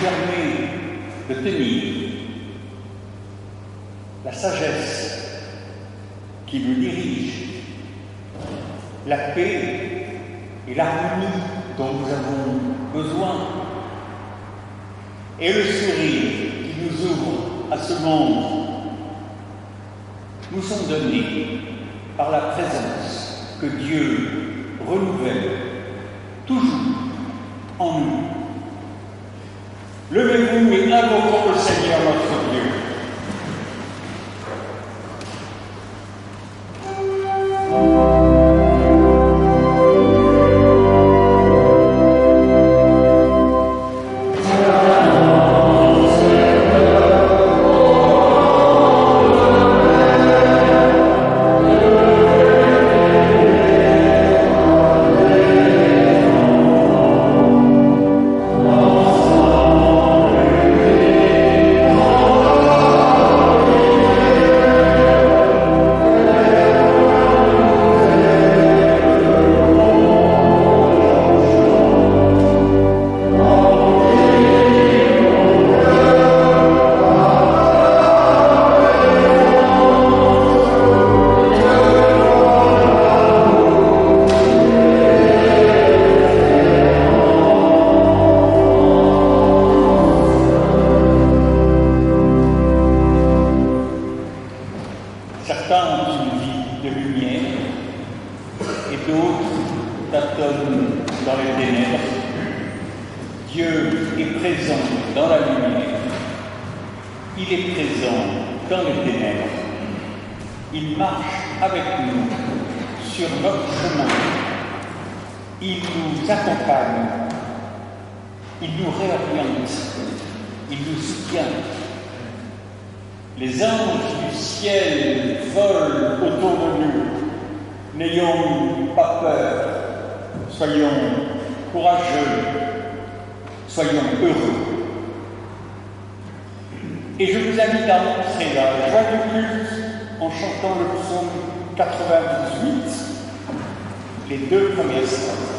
permet de tenir la sagesse qui nous dirige, la paix et l'harmonie dont nous avons besoin, et le sourire qui nous ouvre à ce monde, nous sont donnés par la présence que Dieu renouvelle toujours en nous. Levez-vous et invoquons le Seigneur notre Dieu. Les anges du ciel volent autour de nous. N'ayons pas peur. Soyons courageux. Soyons heureux. Et je vous invite à entrer dans la joie du culte en chantant le psaume 98, les 2 premières strophes.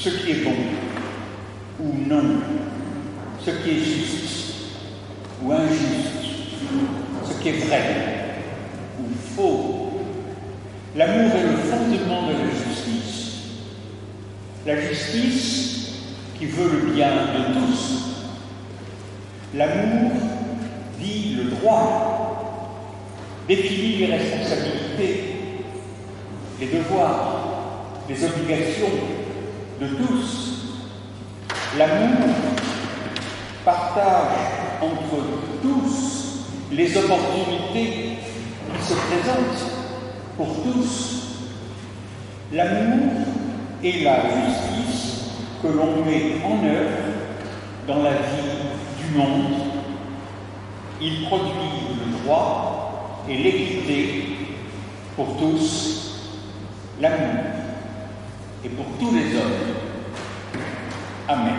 ce qui est bon ou non, ce qui est juste ou injuste, ce qui est vrai ou faux. L'amour est le fondement de la justice. La justice qui veut le bien de tous. L'amour dit le droit, définit les responsabilités, les devoirs, les obligations de tous. L'amour partage entre tous les opportunités qui se présentent pour tous. L'amour est la justice que l'on met en œuvre dans la vie du monde. Il produit le droit et l'équité pour tous, l'amour et pour tous les hommes. Amen.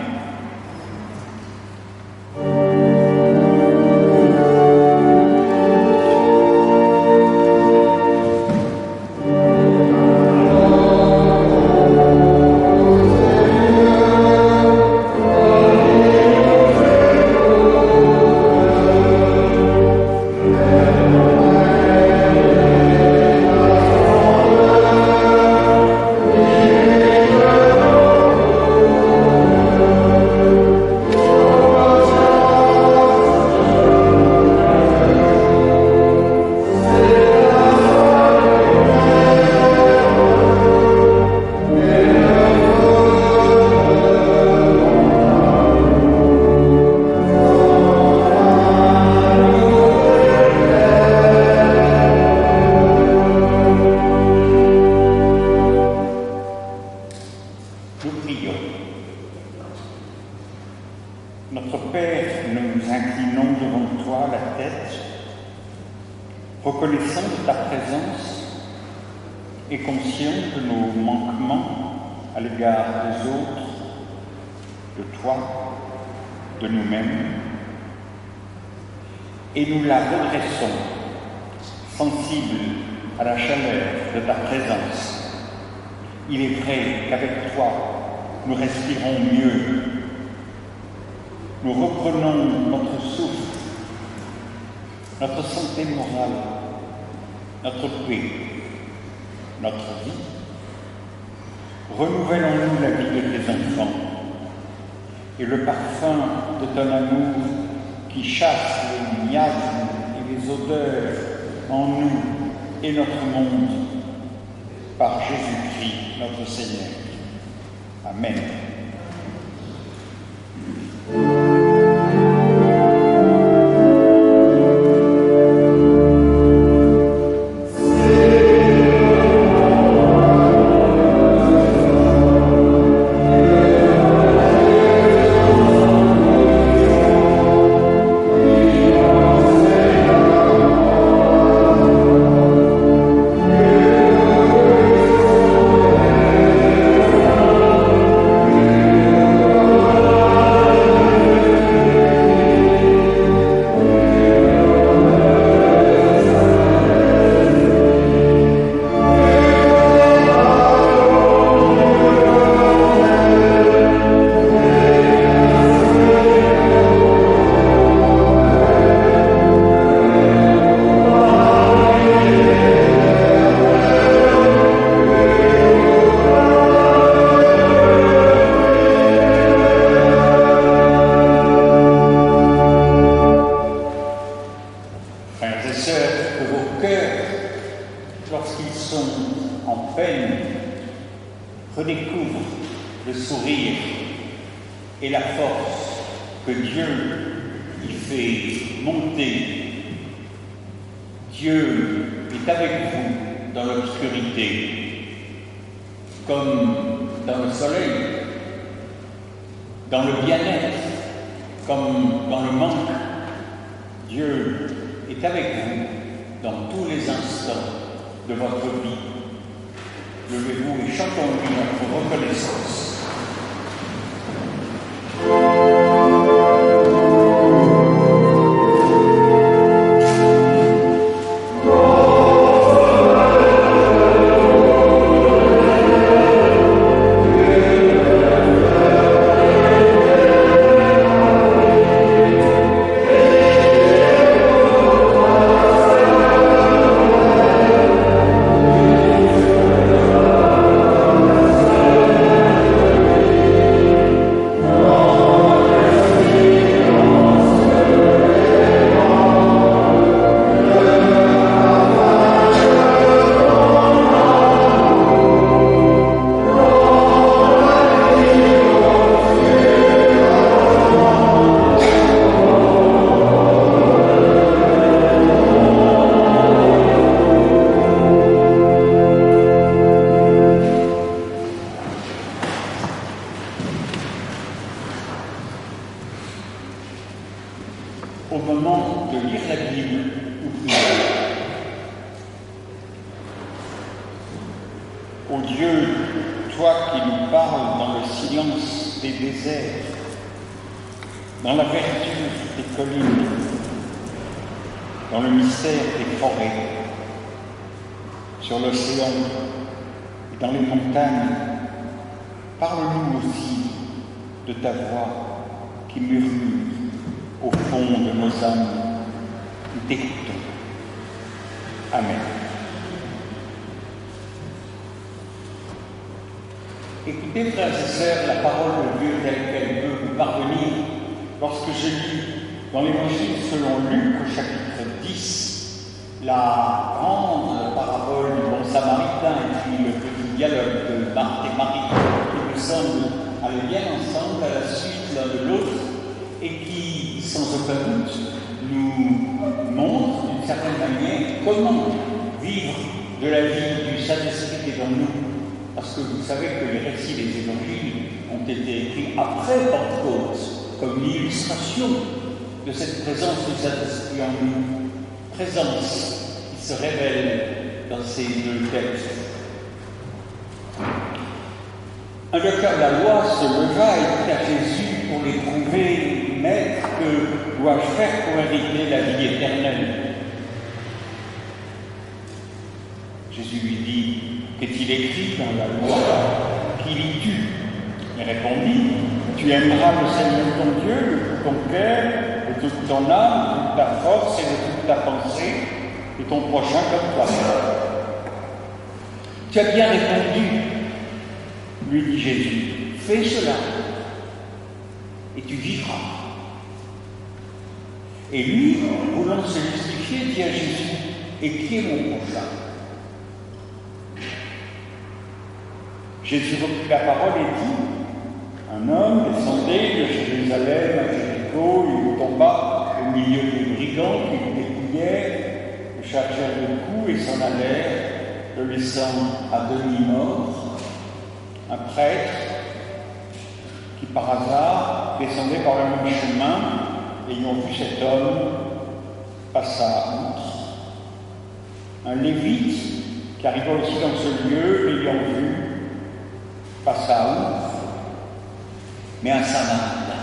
Notre Père, nous nous inclinons devant toi la tête, reconnaissant de ta présence et conscients de nos manquements à l'égard des autres, de toi, de nous-mêmes, et nous la redressons, sensibles à la chaleur de ta présence. Il est vrai qu'avec toi, nous respirons mieux. Nous reprenons notre souffle, notre santé morale, notre paix, notre vie. Renouvellons-nous la vie de tes enfants et le parfum de ton amour qui chasse les miasmes et les odeurs en nous et notre monde, par Jésus-Christ notre Seigneur. Amen. Lorsqu'ils sont en peine, redécouvrent le sourire et la force que Dieu y fait monter. Dieu est avec vous dans l'obscurité, comme dans le soleil, dans le bien-être, comme dans le manque. Dieu est avec vous dans tous les instants de votre vie. Levez-vous et chantons-lui notre reconnaissance. au moment de lire la Bible ou prier. Ô Dieu, toi qui nous parles dans le silence des déserts, dans la verdure des collines, dans le mystère des forêts, sur l'océan et dans les montagnes, parle-nous aussi de ta voix qui murmure au fond de nos âmes. Nous t'écoutons. Amen. Écoutez, frères et sœurs, la parole de Dieu telle qu'elle peut vous parvenir lorsque je lis dans l'Évangile selon Luc au chapitre 10 la grande parabole du bon samaritain et puis le petit dialogue de Marthe et Marie qui me semble aller bien ensemble à la suite l'un de l'autre et qui, sans aucun doute, nous montre d'une certaine manière comment vivre de la vie du Saint-Esprit qui est en nous. Parce que vous savez que les récits des évangiles ont été écrits après Pentecôte, comme une illustration de cette présence du Saint-Esprit en nous. Présence qui se révèle dans ces deux textes. Un docteur de la loi se leva et dit à Jésus pour l'éprouver, Maître, que dois-je faire pour hériter la vie éternelle? Jésus lui dit, qu'est-il écrit dans la loi? Qui lis-tu? Il répondit, tu aimeras le Seigneur ton Dieu de tout ton cœur, de toute ton âme, de toute ta force et de toute ta pensée, et ton prochain comme toi-même. Tu as bien répondu, lui dit Jésus, fais cela, et tu vivras. Et lui, voulant se justifier, dit à Jésus, et qui est mon prochain? Jésus reprit la parole et dit, un homme descendait de Jérusalem à Jéricho, il tomba au milieu des brigands qui le dépouillaient, le chargèrent de coups et s'en allèrent, le laissant à demi-mort. Un prêtre qui par hasard descendait par le même chemin, ayant vu cet homme, passa outre. Un lévite qui arriva aussi dans ce lieu, l'ayant vu, passa outre. Mais un Samaritain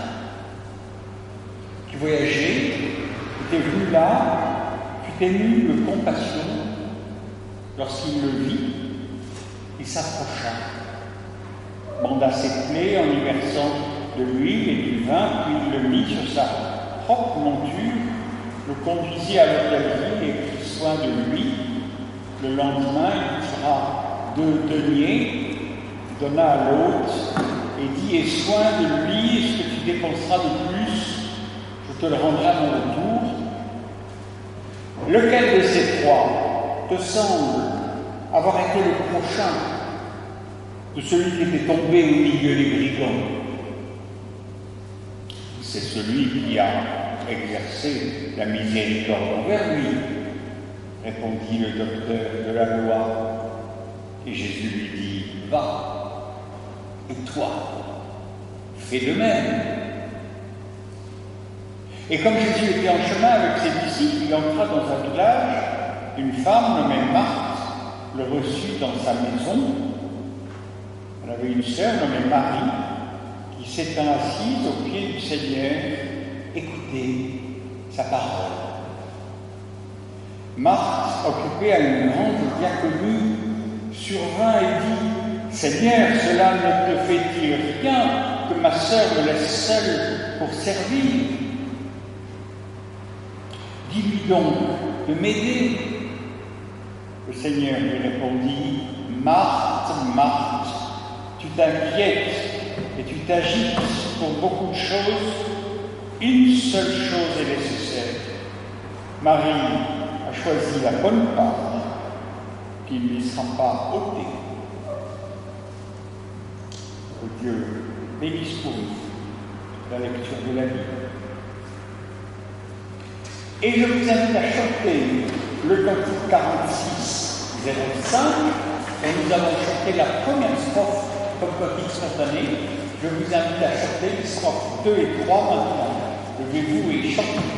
qui voyageait, était venu là, fut ému de compassion. Lorsqu'il le vit, il s'approcha, banda ses plaies en y versant de l'huile et du vin, puis il le mit sur sa propre monture, le conduisit à l'hôtellerie et prit soin de lui. Le lendemain, il tira 2 deniers, donna à l'hôte et dit, aie soin de lui, et ce que tu dépenseras de plus, je te le rendrai à mon retour. Lequel de ces 3 te semble avoir été le prochain de celui qui était tombé au milieu des brigands? C'est celui qui a exercé la miséricorde envers lui, répondit le docteur de la loi. Et Jésus lui dit, va. Et toi, fais de même. Et comme Jésus était en chemin avec ses disciples, il entra dans un village. Une femme nommée Marthe le reçut dans sa maison. Elle avait une sœur nommée Marie qui s'étant assise aux pieds du Seigneur, écoutait sa parole. Marthe, occupée à une grande diaconie, survint et dit, Seigneur, cela ne te fait-il rien que ma sœur me laisse seule pour servir? Dis-lui donc de m'aider. Le Seigneur lui répondit, Marthe, Marthe, tu t'inquiètes et tu t'agites pour beaucoup de choses. Une seule chose est nécessaire. Marie a choisi la bonne part qui ne lui sera pas ôtée. Que Dieu bénisse pour nous la lecture de la Bible. Et je vous invite à chanter le cantique 46, 05, et nous avons chanté la première strophe comme cantique spontané. Je vous invite à chanter les strophes 2 et 3 maintenant. Levez-vous et chantez.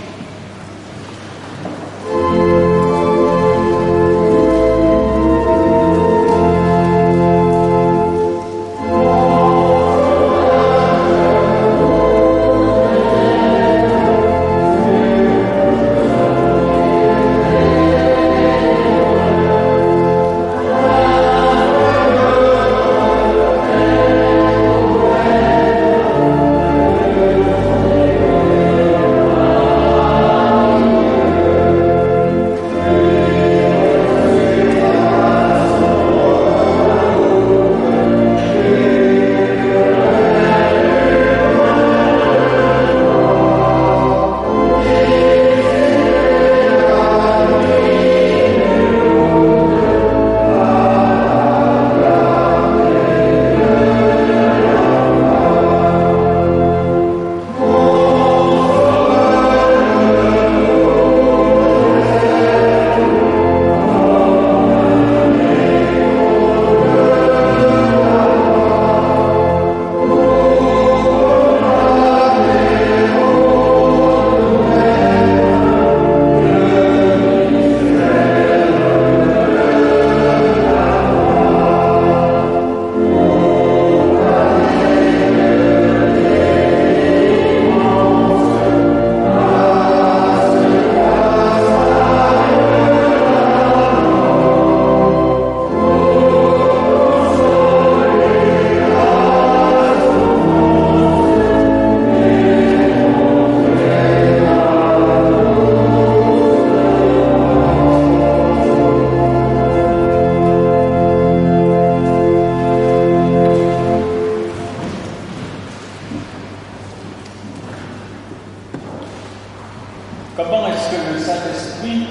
Comment est-ce que le Saint-Esprit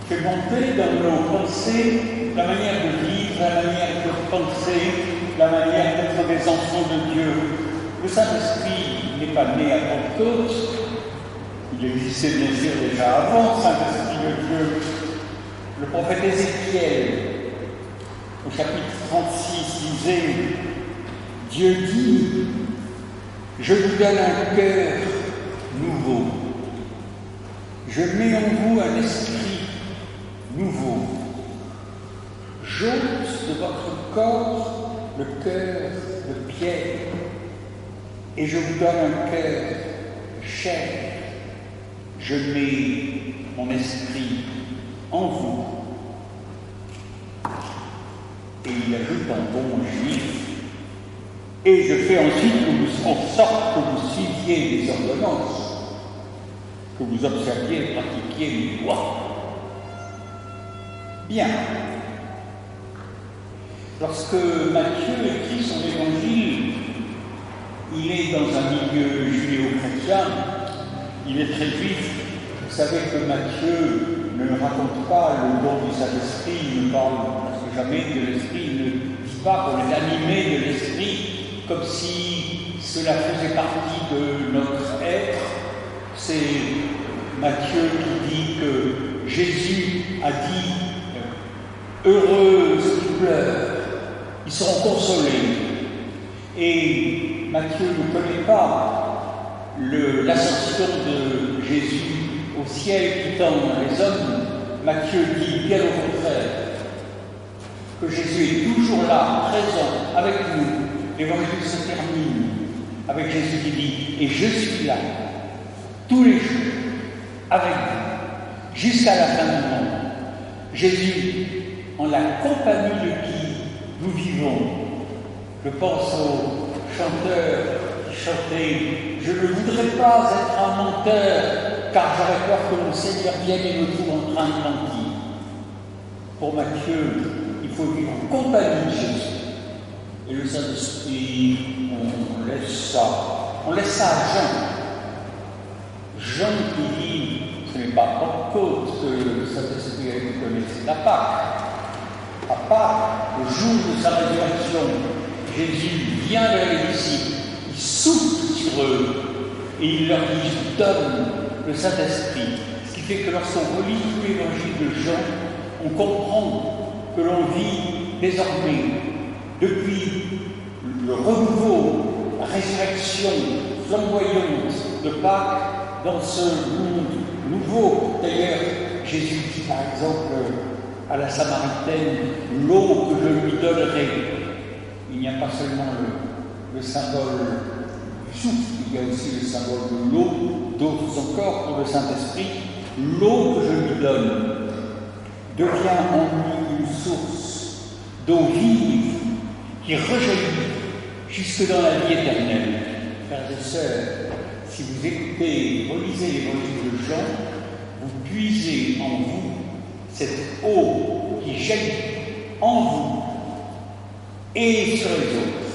fait monter dans nos pensées la manière de vivre, la manière de penser, la manière d'être des enfants de Dieu? Le Saint-Esprit n'est pas né à Pentecôte, il existait bien sûr déjà avant, Saint-Esprit de Dieu. Le prophète Ézéchiel, au chapitre 36, disait « Dieu dit, je vous donne un cœur nouveau. Je mets en vous un esprit nouveau. J'ôte de votre corps le cœur de pierre, et je vous donne un cœur de chair. Je mets mon esprit en vous. » Et il ajoute un bon juif, et je fais ensuite en sorte que vous suiviez les ordonnances, que vous observiez et pratiquiez les lois. Bien. Lorsque Matthieu écrit son évangile, il est dans un milieu judéo-chrétien, il est très juif. Vous savez que Matthieu ne raconte pas le don du Saint-Esprit, il ne parle presque jamais de l'Esprit, il ne dit pas qu'on est animé de l'Esprit, comme si cela faisait partie de notre être. C'est Matthieu qui dit que Jésus a dit « Heureux ceux qui pleurent, ils seront consolés ». Et Matthieu ne connaît pas l'ascension de Jésus au ciel quittant les hommes. Matthieu dit bien au contraire que Jésus est toujours là, présent, avec nous. L'évangile se termine avec Jésus qui dit « Et je suis là, tous les jours, avec vous, jusqu'à la fin du monde. » Jésus, en la compagnie de qui nous vivons. Je pense aux chanteurs qui chantaient « Je ne voudrais pas être un menteur, car j'aurais peur que mon Seigneur vienne et me trouve en train de mentir. » Pour Matthieu, il faut vivre en compagnie de Jésus. Et le Saint-Esprit, on laisse ça à Jean. Jean qui dit, ce n'est pas Pentecôte que le Saint-Esprit a été donné, c'est la Pâques. À Pâques, le jour de sa résurrection, Jésus vient vers les disciples, il souffle sur eux et il leur dit, je vous donne le Saint-Esprit. Ce qui fait que lorsqu'on relit tout l'évangile de Jean, on comprend que l'on vit désormais, depuis le renouveau, la résurrection flamboyante de Pâques dans ce monde nouveau. D'ailleurs, Jésus dit par exemple à la Samaritaine, l'eau que je lui donnerai. Il n'y a pas seulement le symbole du souffle, il y a aussi le symbole de l'eau, d'autres encore pour le Saint-Esprit. L'eau que je lui donne devient en lui une source d'eau vive qui rejaillit jusque dans la vie éternelle. Frères et sœurs, si vous écoutez, relisez l'évangile de Jean, vous puisez en vous cette eau qui jaillit en vous et sur les autres,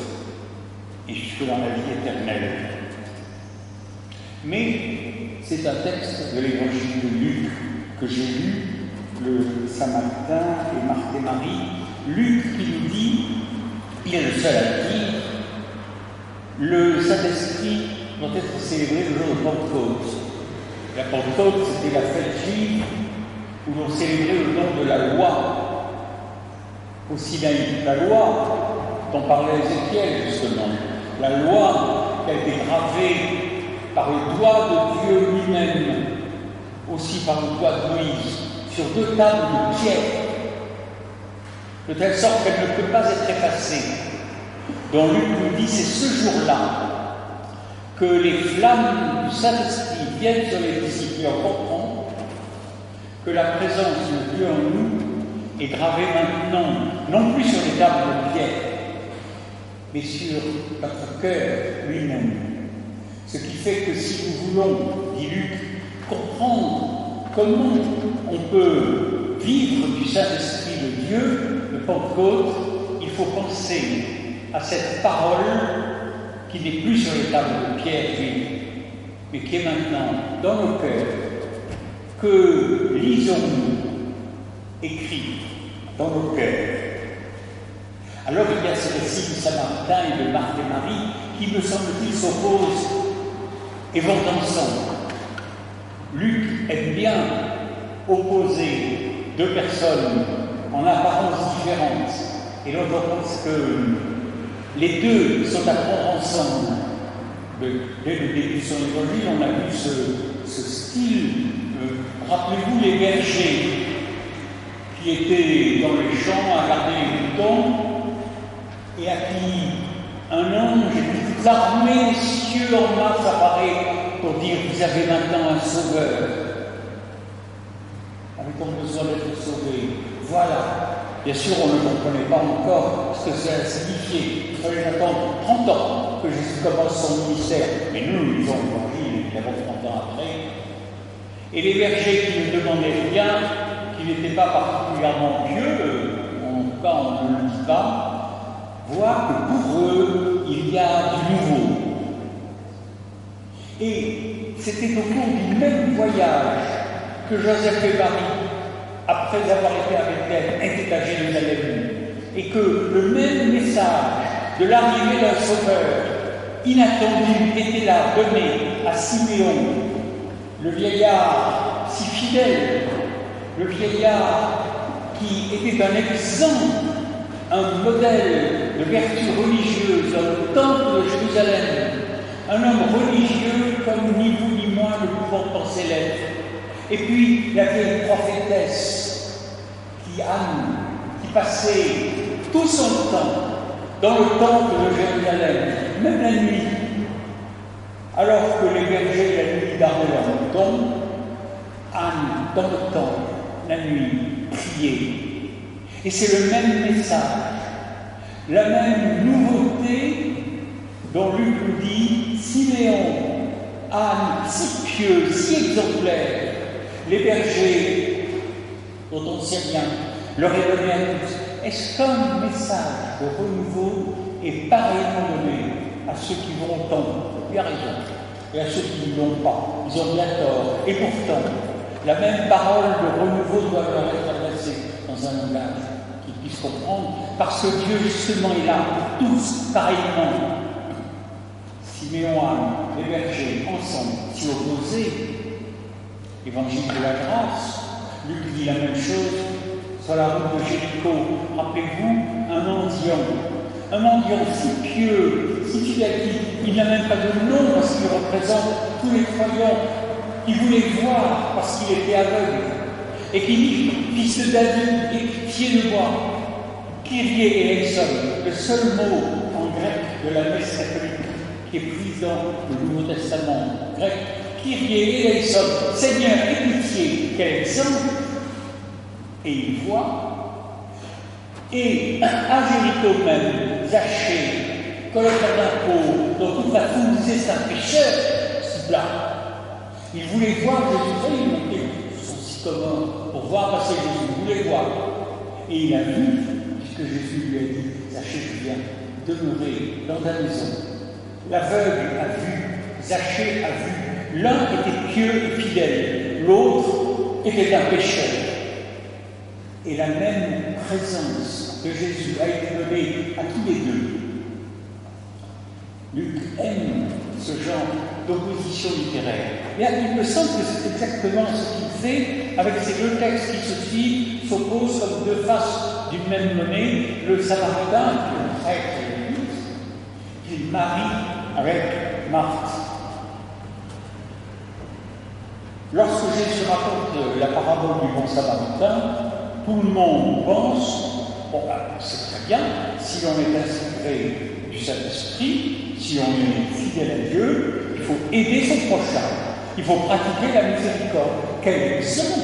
et jusque dans la vie éternelle. Mais c'est un texte de l'évangile de Luc que j'ai lu le Saint-Martin et Marthe et Marie. Luc qui nous dit, il est le seul à dire, le Saint-Esprit doit être célébré le jour de Pentecôte. La Pentecôte, c'était la fête juive où l'on célébrait le nom de la loi. Aussi bien la loi dont parlait Ézéchiel, justement. La loi qui a été gravée par le doigt de Dieu lui-même, aussi par le doigt de Moïse, sur 2 tables de pierre, de telle sorte qu'elle ne peut pas être effacée. Dont Luc nous dit, c'est ce jour-là que les flammes du Saint-Esprit viennent sur les disciples. On comprend que la présence de Dieu en nous est gravée maintenant, non plus sur les tables de pierre, mais sur notre cœur lui-même. Ce qui fait que si nous voulons, dit Luc, comprendre comment on peut vivre du Saint-Esprit de Dieu, de Pentecôte, il faut penser à cette parole qui n'est plus sur les tables de pierre vive, mais qui est maintenant dans nos cœurs, que lisons-nous écrit dans nos cœurs? Alors il y a ce récit du Samaritain et de Marthe et Marie qui, me semble-t-il, s'opposent et vont ensemble. Luc aime bien opposer deux personnes en apparence différentes, et l'on pense que les deux sont à prendre ensemble. Dès le début de son évangile, on a vu ce style. Rappelez-vous les bergers qui étaient dans les champs à garder les moutons et à qui un ange et toute l'armée des cieux en masse apparaît pour dire: vous avez maintenant un sauveur. Avait-on besoin d'être sauvé? Voilà. Bien sûr, on ne comprenait pas encore ce que cela signifiait. Il fallait attendre 30 ans que Jésus commence son ministère. Et nous lisons l'évangile, évidemment, 30 ans après. Et les bergers qui ne demandaient rien, qui n'étaient pas particulièrement pieux, en tout cas on ne le dit pas, voient que pour eux, il y a du nouveau. Et c'était au cours du même voyage que Joseph et Marie, après avoir été avec elle, étaient à Jérusalem, et que le même message de l'arrivée d'un sauveur inattendu était là, donné à Siméon, le vieillard si fidèle, le vieillard qui était un exemple, un modèle de vertu religieuse dans le temple de Jérusalem, un homme religieux comme ni vous ni moi ne pouvons penser l'être. Et puis la vieille prophétesse Anne, qui passait tout son temps dans le temple de Jérusalem, même la nuit, alors que les bergers la nuit gardaient leurs moutons. Anne, dans le temple, la nuit, priait. Et c'est le même message, la même nouveauté dont Luc nous dit: Siméon, Anne, si pieux, si exemplaire, les bergers, dont on ne sait rien, leur est donné à tous. Est-ce qu'un message de renouveau est pareillement donné à ceux qui vont au temple? Il a raison. Et à ceux qui ne l'ont pas, ils ont bien tort. Et pourtant, la même parole de renouveau doit leur être adressée dans un langage qu'ils puissent comprendre, parce que Dieu justement est là pour tous, pareillement. Siméon, Anne, les bergers, ensemble, s'y opposaient. Évangile de la grâce, Luc dit la même chose sur la route de Jéricho. Rappelez-vous, un mendiant si pieux, si fidèle, il n'a même pas de nom parce qu'il représente tous les croyants qui voulaient voir parce qu'il était aveugle, et qui dit: fils de David, aie pitié de moi. Kyrie eleison, le seul mot en grec de la messe catholique qui est prise dans le Nouveau Testament grec. Kyrie eleison, Seigneur, aie pitié. Quel exemple! Et il voit. Et à Jéricho même, Zachée, collecteur d'impôts, dont toute la foule disait: c'est un pécheur, ce là. Il voulait voir Jésus, il montait sur son sycomore pour voir passer Jésus, il voulait voir. Et il a vu, puisque Jésus lui a dit: Zachée, je viens demeurer dans ta maison. L'aveugle a vu, Zachée a vu. L'un était pieux et fidèle, l'autre était un pécheur. Et la même présence de Jésus a été donnée à tous les deux. Luc aime ce genre d'opposition littéraire. Et il me semble que c'est exactement ce qu'il fait avec ces deux textes qui ceci s'opposent comme deux faces d'une même monnaie, le Samaritain, qui est le prêtre et le culte, puis Marie avec Marthe. Lorsque Jésus raconte la parabole du bon Samaritain, tout le monde pense: bon, c'est très bien, si on est inspiré du Saint-Esprit, si on est fidèle à Dieu, il faut aider son prochain, il faut pratiquer la miséricorde. Quel exemple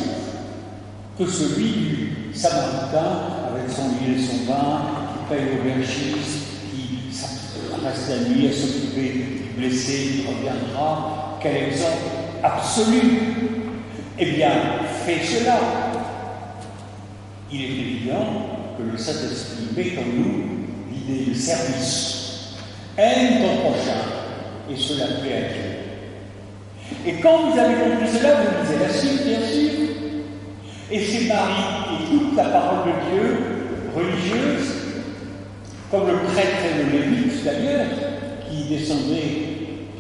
que celui du Samaritain avec son huile et son vin, qui paye l'aubergiste, qui reste la nuit à s'occuper du blessé, qui reviendra. Quel exemple absolu! Eh bien, fais cela. Il est évident que le Saint-Esprit met en nous l'idée de service. Aime ton prochain, et cela plaît à Dieu. Et quand vous avez compris cela, vous lisez facile, bien sûr. Et c'est Marie qui écoute la parole de Dieu, religieuse, comme le prêtre et le lévite d'ailleurs, qui descendaient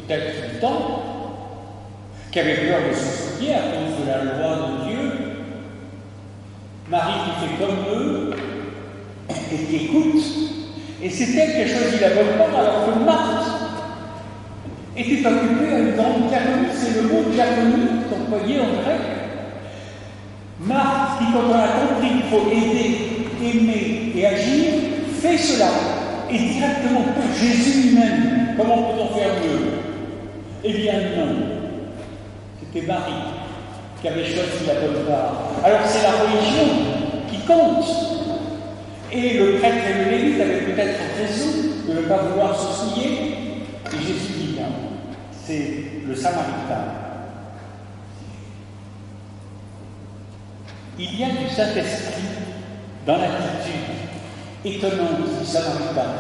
peut-être du temple, qui avaient peur de se souiller à cause de la loi de Dieu. Marie qui fait comme eux et qui écoute. Et c'est elle qui a choisi la bonne part, alors que Marthe était occupée à une grande diaconie. C'est le mot diaconie employé en grec. Marthe, qui, quand on a compris qu'il faut aider, aimer et agir, fait cela. Et directement pour Jésus lui-même. Comment peut-on faire mieux? Eh bien non. C'était Marie qui avait choisi la bonne part. Alors c'est la religion qui compte. Et le prêtre et le lévite avaient peut-être raison de ne pas vouloir se souiller. Et Jésus dit non. C'est le Samaritain. Il y a du Saint-Esprit dans l'attitude étonnante du Samaritain.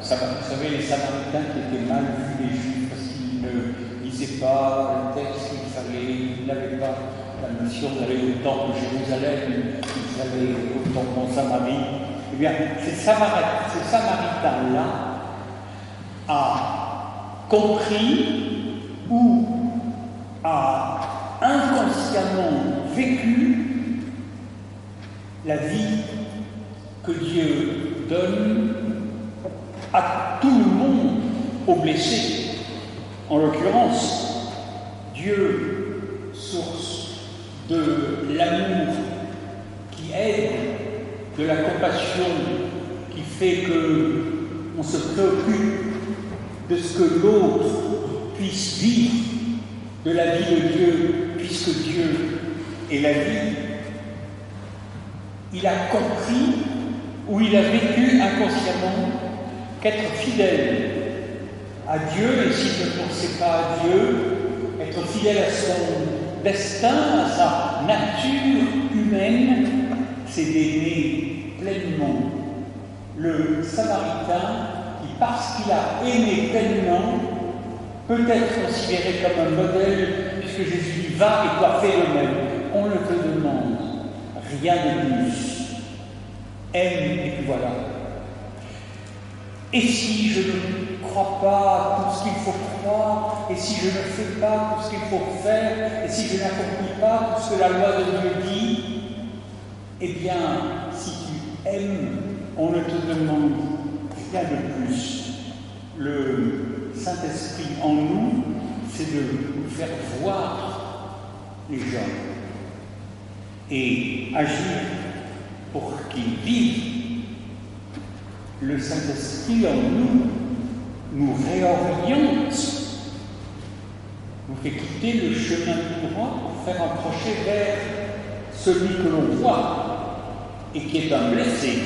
Vous savez, les Samaritains qui étaient mal vus des Juifs parce qu'ils ne lisaient pas le texte qu'il fallait, ils n'avaient pas la notion d'aller au temple de Jérusalem, ils allaient au temple en Samarie. Eh bien, ce Samaritain-là a compris ou a inconsciemment vécu la vie que Dieu donne à tout le monde, aux blessés. En l'occurrence, Dieu, source de l'amour qui aide, de la compassion qui fait qu'on se préoccupe de ce que l'autre puisse vivre, de la vie de Dieu, puisque Dieu est la vie. Il a compris, ou il a vécu inconsciemment, qu'être fidèle à Dieu, et s'il ne pensait pas à Dieu, être fidèle à son destin, à sa nature humaine, c'est d'aimer pleinement. Le Samaritain, qui parce qu'il a aimé pleinement, peut être considéré comme un modèle, puisque Jésus dit « va et toi fais le même ». On ne te demande rien de plus. Aime et puis voilà. Et si je ne crois pas tout ce qu'il faut croire, et si je ne fais pas tout ce qu'il faut faire, et si je n'accomplis pas tout ce que la loi de Dieu dit, eh bien, si tu aimes, on ne te demande rien de plus. Le Saint-Esprit en nous, c'est de nous faire voir les gens et agir pour qu'ils vivent. Le Saint-Esprit en nous réoriente, nous fait quitter le chemin du droit pour faire un crochet vers celui que l'on voit et qui est un blessé,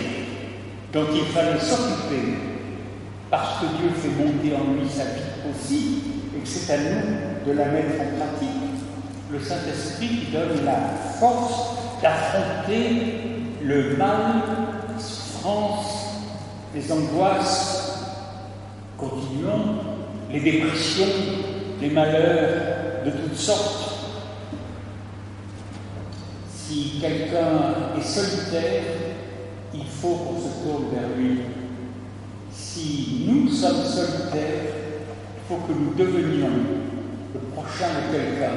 dont il fallait s'occuper, parce que Dieu fait monter en lui sa vie aussi, et que c'est à nous de la mettre en pratique. Le Saint-Esprit qui donne la force d'affronter le mal, les souffrances, les angoisses, continuons, les dépressions, les malheurs de toutes sortes. Si quelqu'un est solitaire, il faut qu'on se tourne vers lui. Si nous sommes solitaires, il faut que nous devenions le prochain de quelqu'un.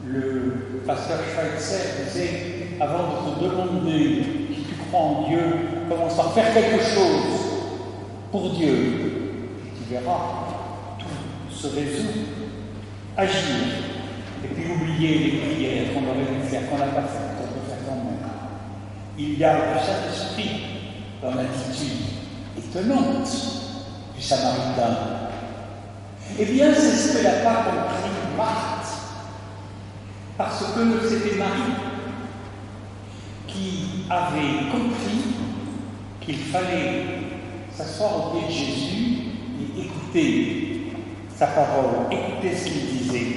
Le pasteur Schweitzer disait, avant de te demander si tu crois en Dieu, commence par faire quelque chose pour Dieu. Et tu verras, tout se résout. Agir. Et puis oublier les prières qu'on aurait dû faire, qu'on n'a pas fait, qu'on peut faire quand même. Il y a le Saint-Esprit dans l'attitude étonnante du Samaritain. Eh bien, c'est ce que n'a pas compris Marthe, parce que c'était Marie qui avait compris qu'il fallait s'asseoir au pied de Jésus et écouter sa parole, écouter ce qu'il disait.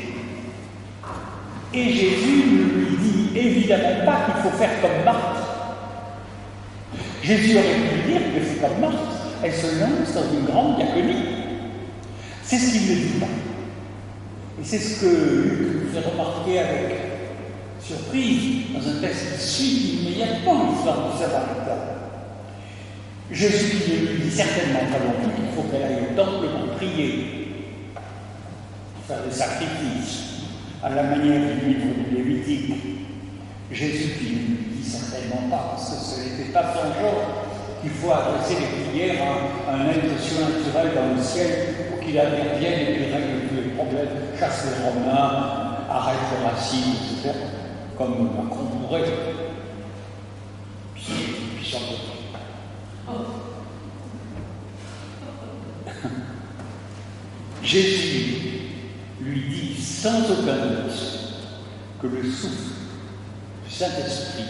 Et Jésus ne lui dit évidemment pas qu'il faut faire comme Marthe. Jésus aurait pu lui dire que c'est comme Marthe, elle se lance dans une grande diaconie. C'est ce qu'il ne dit pas. Et c'est ce que Luc nous fait remarquer avec surprise dans un texte qui suit immédiatement l'histoire du Samaritain. Jésus qui ne lui dit certainement pas non plus qu'il faut qu'elle aille au temple pour prier, pour faire des sacrifices, à la manière du livre du Lévitique. Jésus qui ne lui dit certainement pas, parce que ce n'était pas son genre, qu'il faut adresser les prières à un être surnaturel dans le ciel pour qu'il intervienne et qu'il règle tous les problèmes, chasse les Romains, arrête le racisme, etc. Comme Macron pourrait. Puis sans doute. Jésus lui dit sans aucun doute que le souffle du Saint-Esprit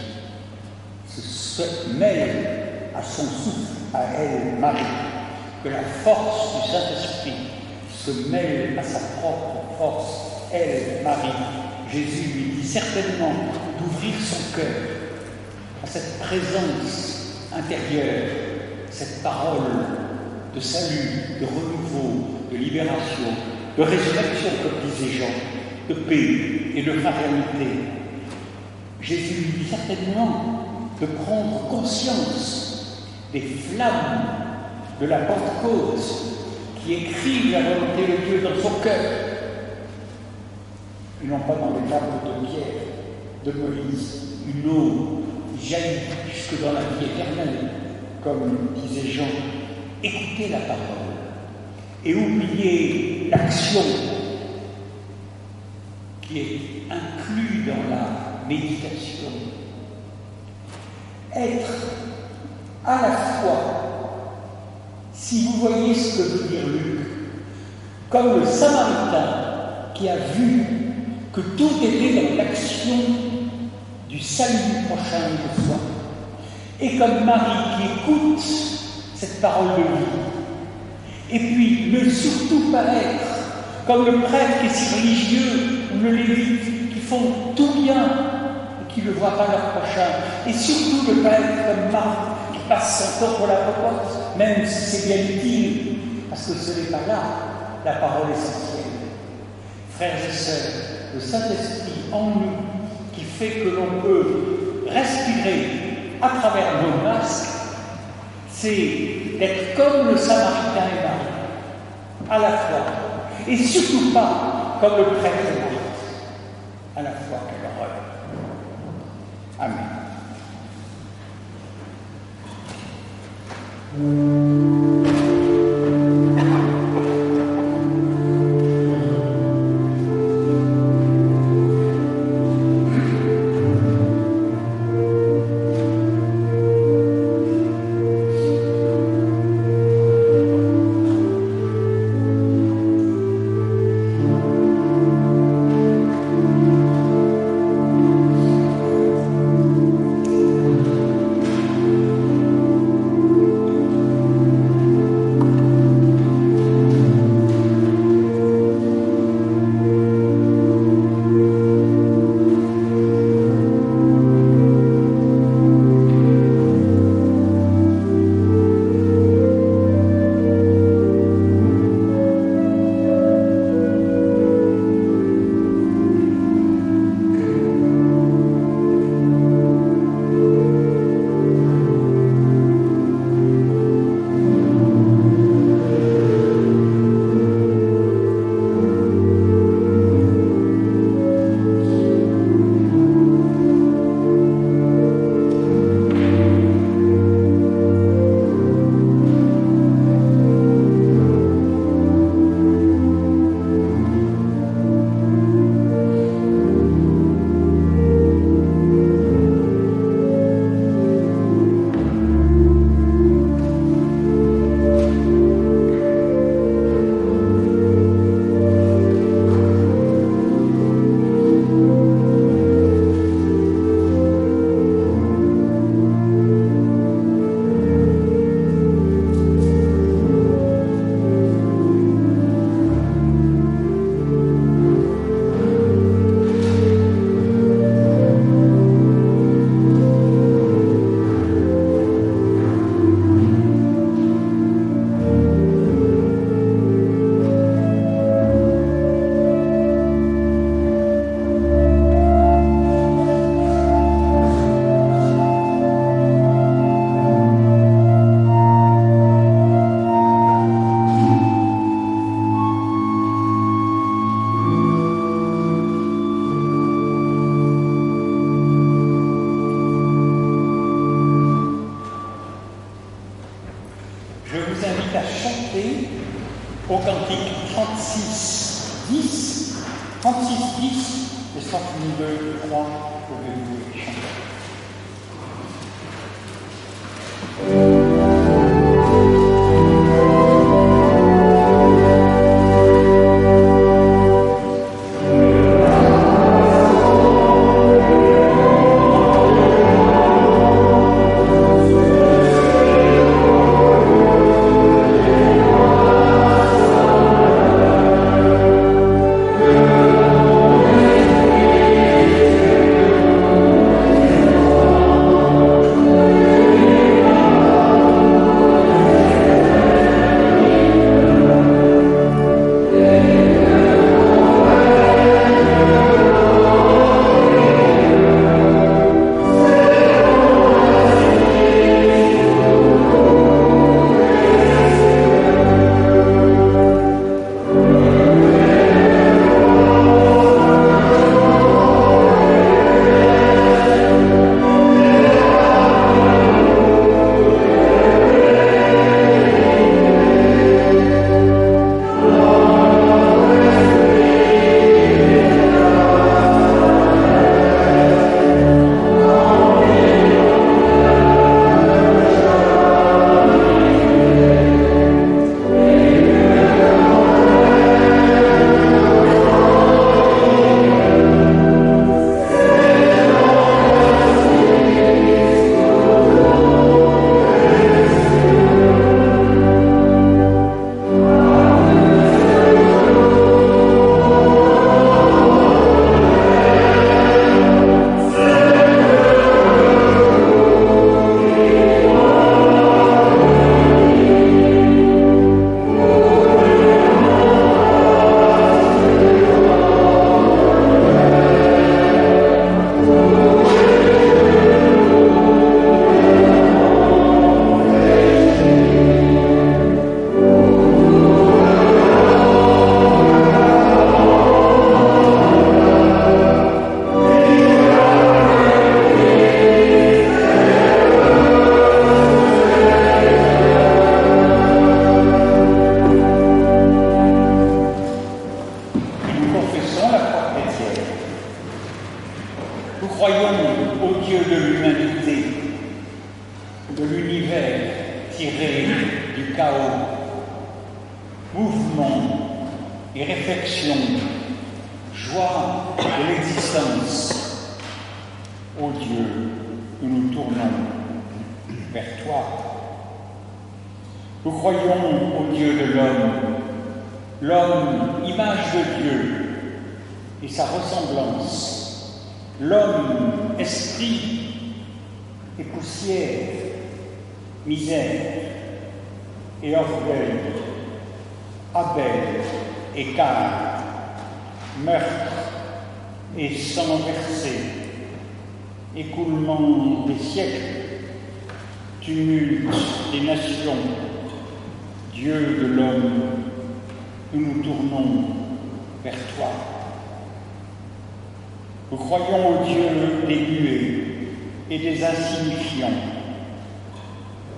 se mêle à son souffle, à elle, Marie, que la force du Saint-Esprit se mêle à sa propre force, elle, Marie. Jésus lui dit certainement d'ouvrir son cœur à cette présence intérieure, cette parole de salut, de renouveau, de libération, de résurrection, comme disait Jean, de paix et de fraternité. Jésus lui dit certainement de prendre conscience des flammes de la Pentecôte qui écrivent la volonté de Dieu dans son cœur, et non pas dans les tables de pierre de Moïse, une eau qui jaillit jusque dans la vie éternelle, comme disait Jean. Écoutez la parole et oubliez l'action qui est inclue dans la méditation. Être à la fois, si vous voyez ce que veut dire Luc, comme le Samaritain qui a vu que tout était dans l'action du salut prochain de soi, et comme Marie qui écoute cette parole de vie, et puis ne surtout pas être comme le prêtre qui est si religieux ou le lévite qui font tout bien et qui ne voient pas leur prochain, et surtout ne pas être comme Marie qui passe son corps pour la popote, même si c'est bien utile, parce que ce n'est pas là la parole essentielle. Frères et sœurs, le Saint-Esprit en nous qui fait que l'on peut respirer à travers nos masques, c'est d'être comme le Samaritain et Marie, à la fois, et surtout pas comme le prêtre et Marie, à la fois. Quelle horreur. Amen. 102, 3, pouvez-vous chanter.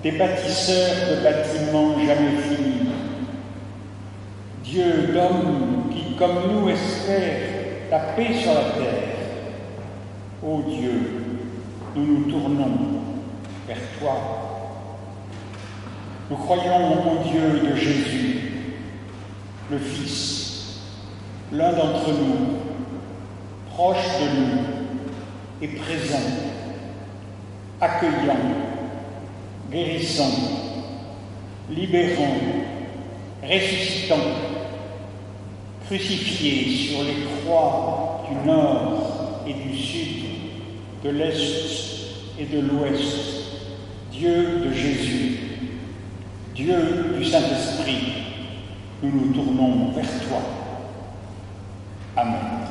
Des bâtisseurs de bâtiments jamais finis, Dieu d'hommes qui, comme nous, espèrent la paix sur la terre. Ô Dieu, nous nous tournons vers toi. Nous croyons au Dieu de Jésus, le Fils, l'un d'entre nous, proche de nous et présent, accueillant, guérissant, libérant, ressuscitant, crucifié sur les croix du nord et du sud, de l'est et de l'ouest, Dieu de Jésus, Dieu du Saint-Esprit, nous nous tournons vers toi. Amen.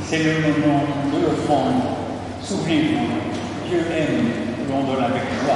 C'est le moment de l'offrande. Souvenez-vous, Dieu aime que l'on donne avec joie.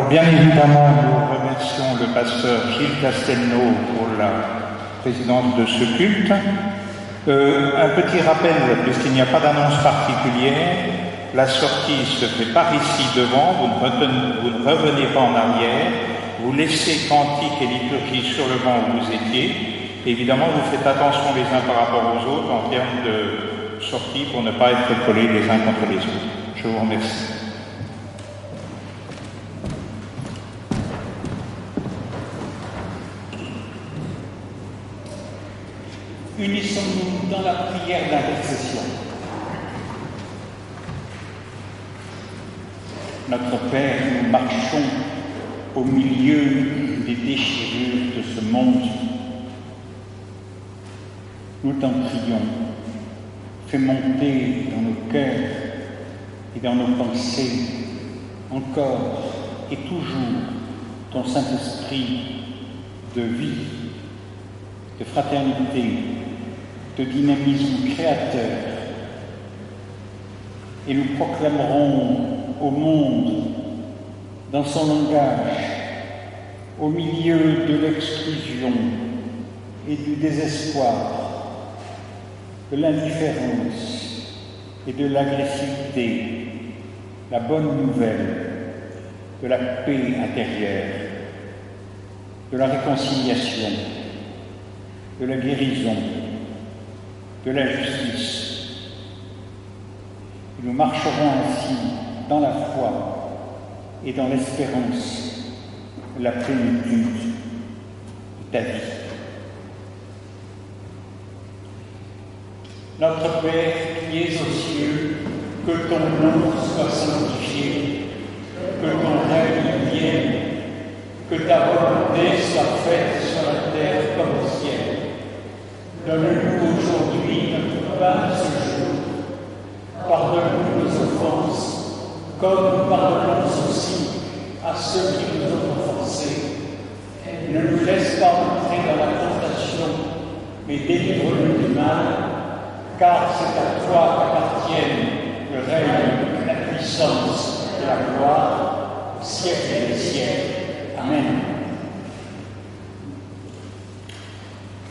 Bien évidemment, nous remercions le pasteur Gilles Castelnau pour la présidence de ce culte. Un petit rappel, puisqu'il n'y a pas d'annonce particulière, la sortie se fait par ici devant, vous ne revenez pas en arrière, vous laissez cantique et liturgie sur le banc où vous étiez. Évidemment, vous faites attention les uns par rapport aux autres en termes de sortie pour ne pas être collés les uns contre les autres. Je vous remercie. Unissons-nous dans la prière d'intercession. Notre Père, nous marchons au milieu des déchirures de ce monde. Nous t'en prions, fais monter dans nos cœurs et dans nos pensées encore et toujours ton Saint-Esprit de vie, de fraternité, de dynamisme créateur. Et nous proclamerons au monde, dans son langage, au milieu de l'exclusion et du désespoir, de l'indifférence et de l'agressivité, la bonne nouvelle de la paix intérieure, de la réconciliation, de la guérison, de la justice. Et nous marcherons ainsi dans la foi et dans l'espérance de la plénitude de ta vie. Notre Père qui es aux cieux, que ton nom soit sanctifié, que ton règne vienne, que ta volonté soit faite sur la terre comme au ciel. Donne-nous aujourd'hui notre pain ce jour. Pardonne-nous nos offenses, comme nous pardonnons aussi à ceux qui nous ont offensés. Ne nous laisse pas entrer dans la tentation, mais délivre-nous du mal, car c'est à toi qu'appartiennent le règne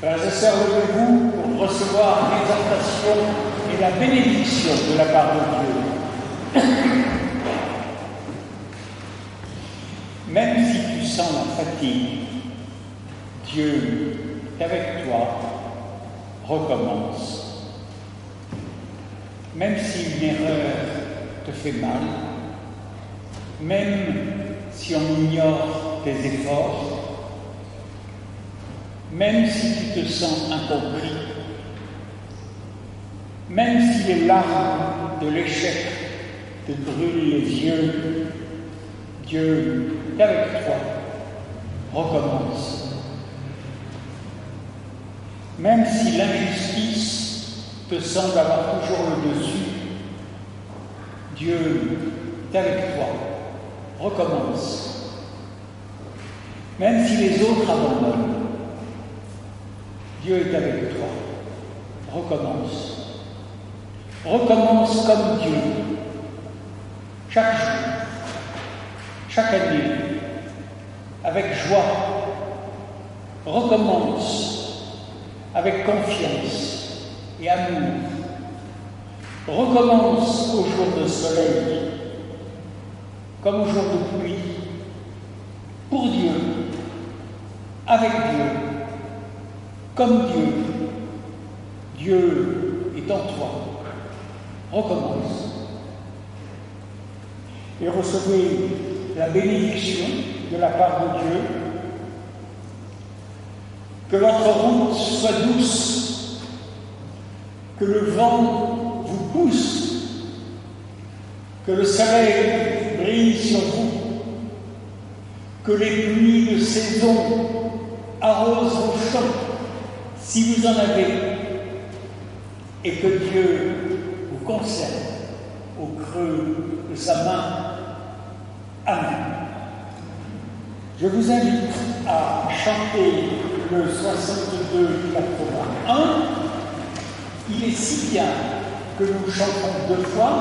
Frères et sœurs, levez-vous pour recevoir l'exhortation et la bénédiction de la part de Dieu. Même si tu sens la fatigue, Dieu est avec toi, recommence. Même si une erreur te fait mal, même si on ignore tes efforts, même si tu te sens incompris, même si les larmes de l'échec te brûlent les yeux, Dieu est avec toi, recommence. Même si l'injustice te semble avoir toujours le dessus, Dieu est avec toi, recommence. Même si les autres abandonnent, Dieu est avec toi, recommence. Recommence comme Dieu, chaque jour, chaque année, avec joie. Recommence avec confiance et amour. Recommence au jour de soleil, comme au jour de pluie, pour Dieu, avec Dieu, comme Dieu. Dieu est en toi. Recommence. Et recevez la bénédiction de la part de Dieu. Que votre route soit douce, que le vent vous pousse, que le soleil brille sur vous, que les pluies de saison arrosent vos champs, si vous en avez, et que Dieu vous conserve au creux de sa main. Amen. Je vous invite à chanter le 62-81. Il est si bien que nous chantons 2 fois.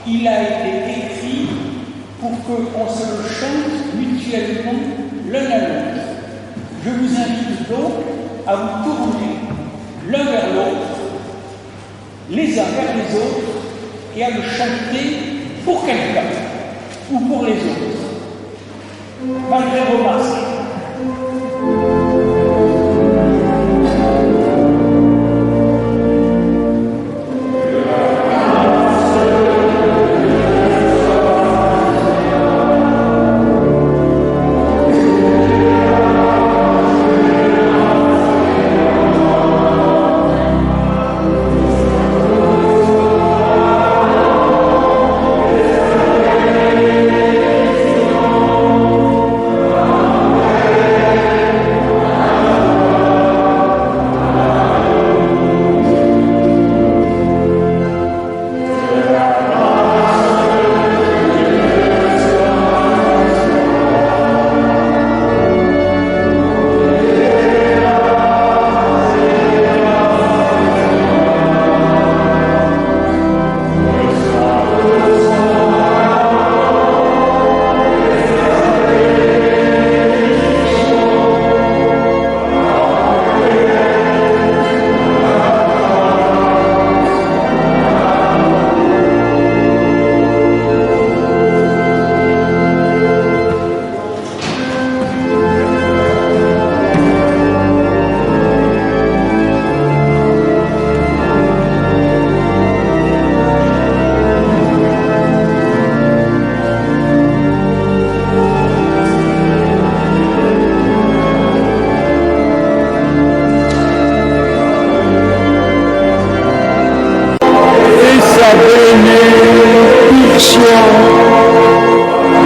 Il a été écrit pour qu'on se le chante mutuellement l'un à l'autre. Je vous invite donc à vous tourner l'un vers l'autre, les uns vers les autres, et à le chanter pour quelqu'un ou pour les autres, malgré vos masques.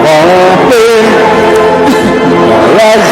Rampez dans la